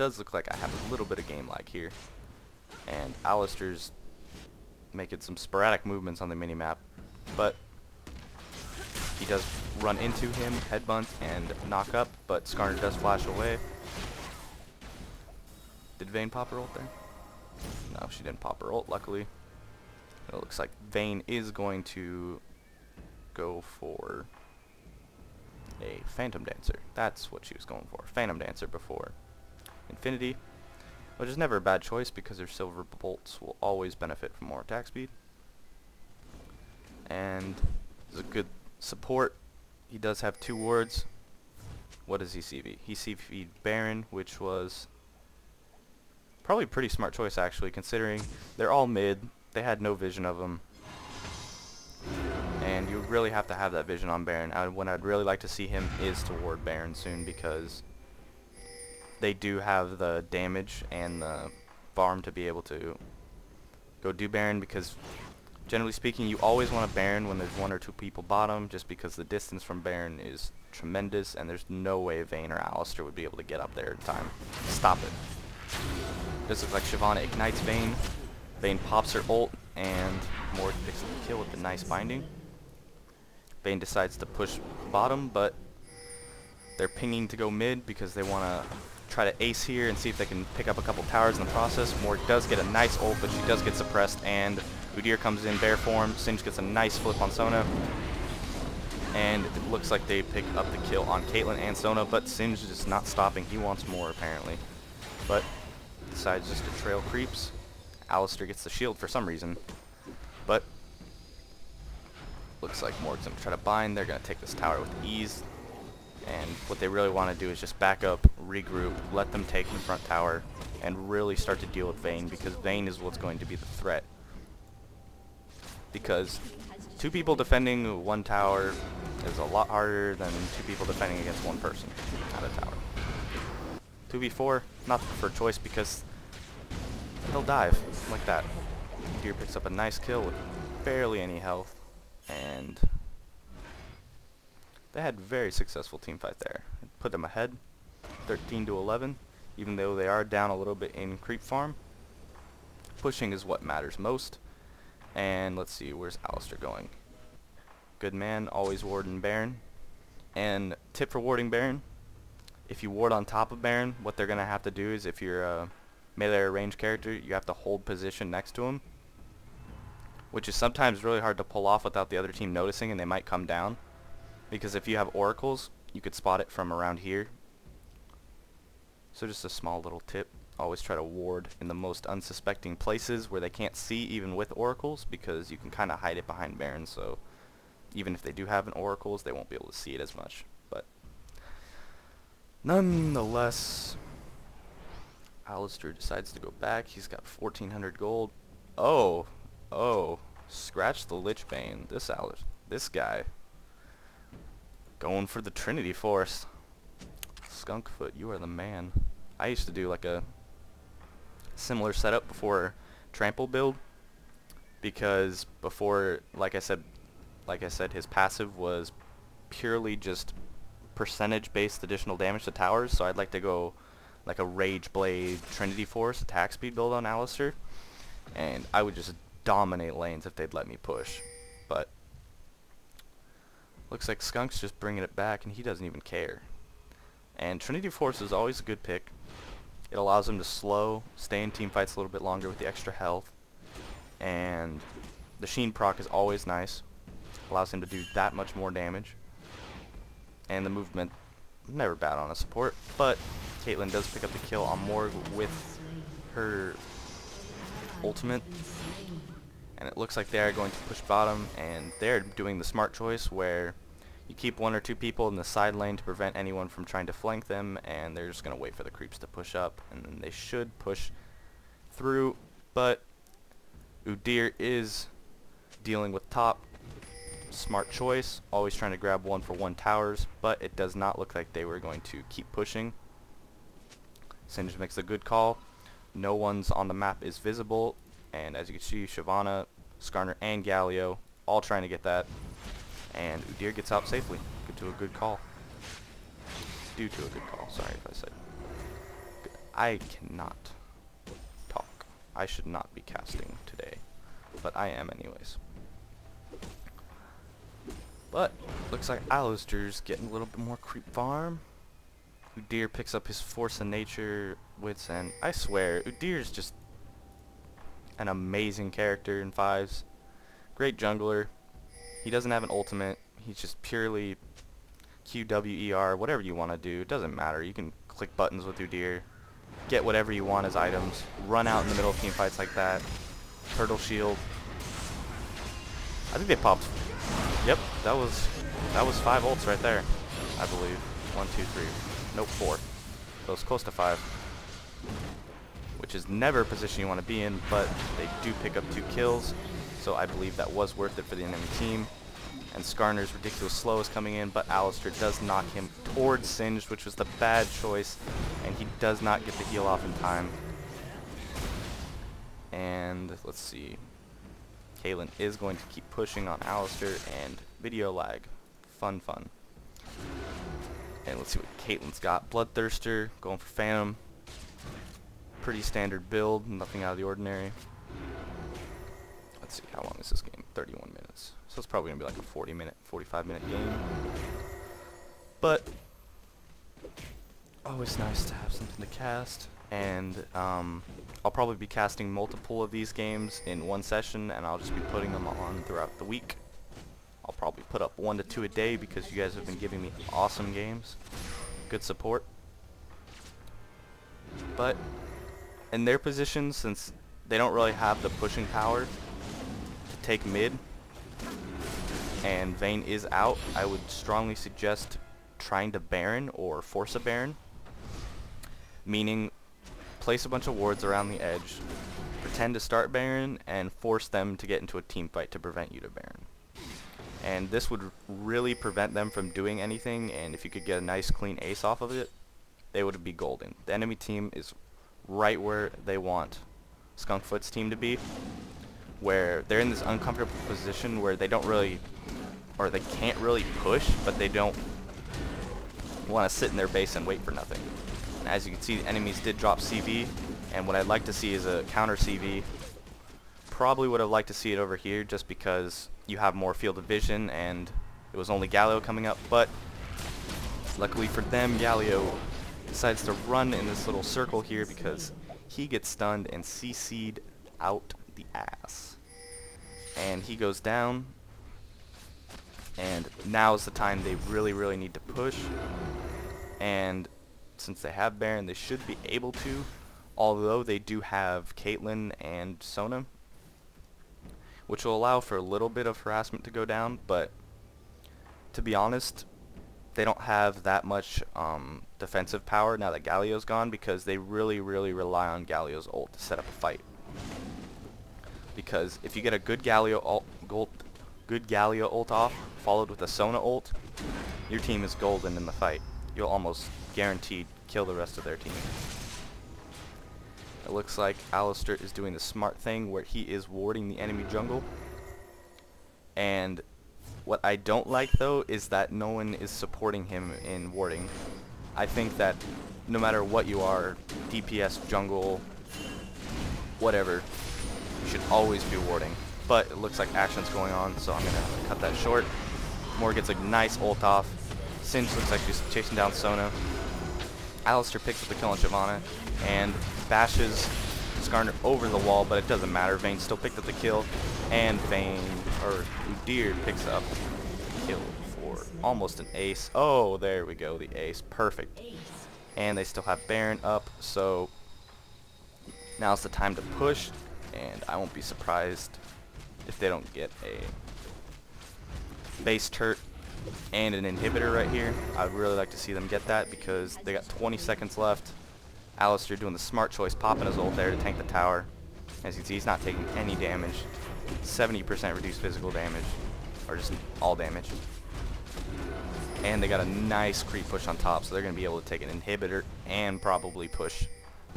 does look like I have a little bit of game lag here. And Alistar's making some sporadic movements on the minimap, but he does run into him, headbutt, and knock up, but Skarner does flash away. Did Vayne pop her ult there? No, she didn't pop her ult, luckily. It looks like Vayne is going to go for a Phantom Dancer. That's what she was going for. Phantom Dancer before Infinity, which is never a bad choice because her Silver Bolts will always benefit from more attack speed. And is a good support. He does have 2 wards. What does he CV? He CV'd Baron, which was probably a pretty smart choice actually, considering they're all mid. They had no vision of him. And you really have to have that vision on Baron. What I'd really like to see him is to ward Baron soon, because they do have the damage and the farm to be able to go do Baron, because generally speaking you always want a Baron when there's 1 or 2 people bottom, just because the distance from Baron is tremendous and there's no way Vayne or Alistar would be able to get up there in time. Stop it. This looks like Shyvana ignites Vayne. Vayne pops her ult and Morg picks up the kill with the nice binding. Vayne decides to push bottom, but they're pinging to go mid because they want to try to ace here and see if they can pick up a couple towers in the process. Morg does get a nice ult, but she does get suppressed, and Udyr comes in bear form. Singed gets a nice flip on Sona, and it looks like they pick up the kill on Caitlyn and Sona, but Singed is just not stopping. He wants more apparently, but decides just to trail creeps. Alistar gets the shield for some reason, but looks like Morg's going to try to bind. They're going to take this tower with ease, and what they really want to do is just back up, regroup, let them take the front tower, and really start to deal with Vayne, because Vayne is what's going to be the threat. Because 2 people defending 1 tower is a lot harder than 2 people defending against 1 person at a tower. 2v4, not the preferred choice, because he'll dive like that. Udyr picks up a nice kill with barely any health, and they had a very successful team fight there. It put them ahead 13-11, even though they are down a little bit in creep farm. Pushing is what matters most. And let's see, where's Alistar going? Good man, always warding Baron. And tip for warding Baron: if you ward on top of Baron, what they're going to have to do is, if you're a melee or range character, you have to hold position next to him, which is sometimes really hard to pull off without the other team noticing, and they might come down. Because if you have oracles, you could spot it from around here. So just a small little tip: always try to ward in the most unsuspecting places where they can't see even with oracles, because you can kind of hide it behind Baron, so even if they do have an oracles, they won't be able to see it as much. But nonetheless, Alistar decides to go back. He's got 1,400 gold. Oh, scratch the Lich Bane. This guy going for the Trinity Force. Skunkfoot, you are the man. I used to do like a similar setup before Trample build, because before, like I said, his passive was purely just percentage based additional damage to towers, so I'd like to go like a Rage Blade Trinity Force attack speed build on Alistar, and I would just dominate lanes if they'd let me push. But looks like Skunk's just bringing it back, and he doesn't even care. And Trinity Force is always a good pick. It allows him to stay in team fights a little bit longer with the extra health, and the Sheen proc is always nice. Allows him to do that much more damage, and the movement, never bad on a support. But Caitlyn does pick up the kill on Morg with her ultimate, and it looks like they are going to push bottom, and they're doing the smart choice where you keep 1 or 2 people in the side lane to prevent anyone from trying to flank them, and they're just going to wait for the creeps to push up, and then they should push through. But Udyr is dealing with top. Smart choice, always trying to grab 1-for-1 towers, but it does not look like they were going to keep pushing. Singed makes a good call. No one's on the map is visible, and as you can see, Shyvana, Skarner, and Galio all trying to get that, and Udyr gets out safely. Due to a good call. Sorry if I said. I cannot talk. I should not be casting today, but I am anyways. But looks like Alistar's getting a little bit more creep farm. Udyr picks up his Force of Nature wits, and I swear, Udyr is just an amazing character in 5s. Great jungler. He doesn't have an ultimate. He's just purely QWER, whatever you want to do. It doesn't matter. You can click buttons with Udyr, get whatever you want as items, run out in the middle of team fights like that. Turtle shield. I think they popped. Yep, that was 5 ults right there, I believe. 1, 2, 3. Nope, 4. So it's close to 5. Which is never a position you want to be in, but they do pick up 2 kills. So I believe that was worth it for the enemy team. And Skarner's ridiculous slow is coming in, but Alistar does knock him towards Singed, which was the bad choice. And he does not get the heal off in time. And let's see. Caitlyn is going to keep pushing on Alistar, and video lag. Fun. And let's see what Caitlyn's got. Bloodthirster, going for Phantom. Pretty standard build, nothing out of the ordinary. Let's see, how long is this game? 31 minutes. So it's probably going to be like a 45-minute game. But always nice to have something to cast. And I'll probably be casting multiple of these games in one session, and I'll just be putting them on throughout the week. I'll probably put up 1 to 2 a day because you guys have been giving me awesome games. Good support. But in their position, since they don't really have the pushing power to take mid, and Vayne is out, I would strongly suggest trying to Baron or force a Baron. Meaning, place a bunch of wards around the edge, pretend to start Baron, and force them to get into a team fight to prevent you to Baron. And this would really prevent them from doing anything, and if you could get a nice clean ace off of it, they would be golden. The enemy team is right where they want Skunkfoot's team to be, where they're in this uncomfortable position where they don't really, or they can't really push, but they don't want to sit in their base and wait for nothing. And as you can see, the enemies did drop CV, and what I'd like to see is a counter CV. Probably would have liked to see it over here just because you have more field of vision and it was only Galio coming up, but luckily for them, Galio decides to run in this little circle here because he gets stunned and CC'd out the ass. And he goes down, and now is the time they really need to push. And since they have Baron, they should be able to, although they do have Caitlyn and Sona, which will allow for a little bit of harassment to go down, but to be honest, they don't have that much defensive power now that Galio's gone, because they really rely on Galio's ult to set up a fight. Because if you get a good Galio ult off, followed with a Sona ult, your team is golden in the fight. You'll almost guaranteed kill the rest of their team. It looks like Alistar is doing the smart thing where he is warding the enemy jungle. And what I don't like though is that no one is supporting him in warding. I think that no matter what you are, DPS, jungle, whatever, you should always be warding. But it looks like action's going on, so I'm going to cut that short. Moore gets a nice ult off. Singed looks like she's chasing down Sona. Alistar picks up the kill on Shyvana and bashes Skarner over the wall, but it doesn't matter. Vayne still picked up the kill, and Udyr picks up the kill for almost an ace. Oh, there we go, the ace. Perfect. And they still have Baron up, so now's the time to push, and I won't be surprised if they don't get a base turret and an inhibitor right here. I'd really like to see them get that because they got 20 seconds left. Alistar doing the smart choice, popping his ult there to tank the tower. As you can see, he's not taking any damage. 70% reduced physical damage, or just all damage. And they got a nice creep push on top, so they're going to be able to take an inhibitor and probably push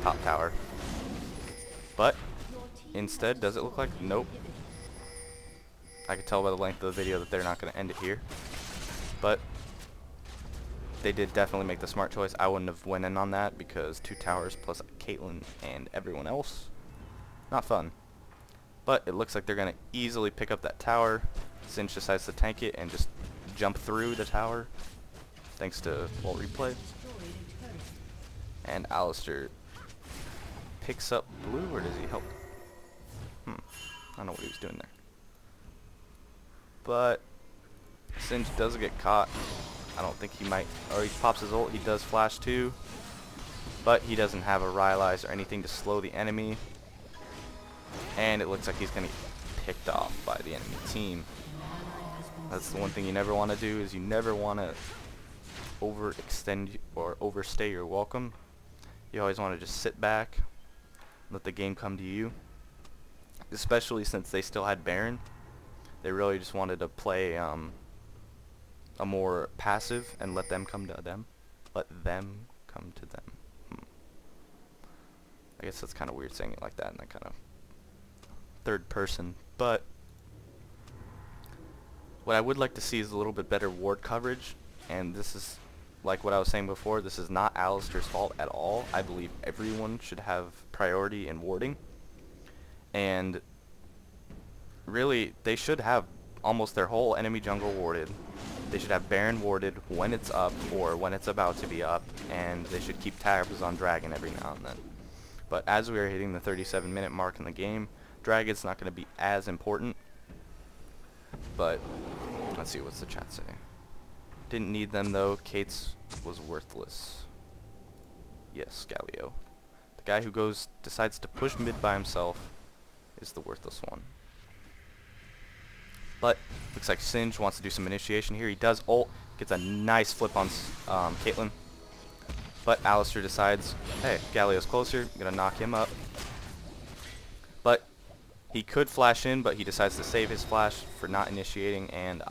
top tower. But instead, does it look like? Nope. I can tell by the length of the video that they're not going to end it here. But they did definitely make the smart choice. I wouldn't have went in on that because 2 towers plus Caitlyn and everyone else. Not fun. But it looks like they're going to easily pick up that tower. Singe decides to tank it and just jump through the tower, thanks to wall replay. And Alistar picks up blue, or does he help? I don't know what he was doing there. But Singe does get caught. I don't think he might, or he pops his ult. He does flash too, but he doesn't have a Rylai's or anything to slow the enemy. And it looks like he's going to get picked off by the enemy team. That's the one thing you never want to do, is you never want to overextend or overstay your welcome. You always want to just sit back, let the game come to you. Especially since they still had Baron. They really just wanted to play a more passive and let them come to them. Let them come to them. I guess that's kind of weird saying it like that in that kind of third person, but what I would like to see is a little bit better ward coverage, and this is like what I was saying before, this is not Alistar's fault at all. I believe everyone should have priority in warding, and really they should have almost their whole enemy jungle warded. They should have Baron warded when it's up or when it's about to be up, and they should keep tabs on Dragon every now and then. But as we are hitting the 37-minute mark in the game, Dragon's not going to be as important. But let's see, what's the chat say? Didn't need them though. Kate's was worthless. Yes, Galio. The guy who decides to push mid by himself is the worthless one. But looks like Singe wants to do some initiation here. He does ult, gets a nice flip on Caitlyn. But Alistar decides, hey, Galio's closer, I'm gonna knock him up. But he could flash in, but he decides to save his flash for not initiating, and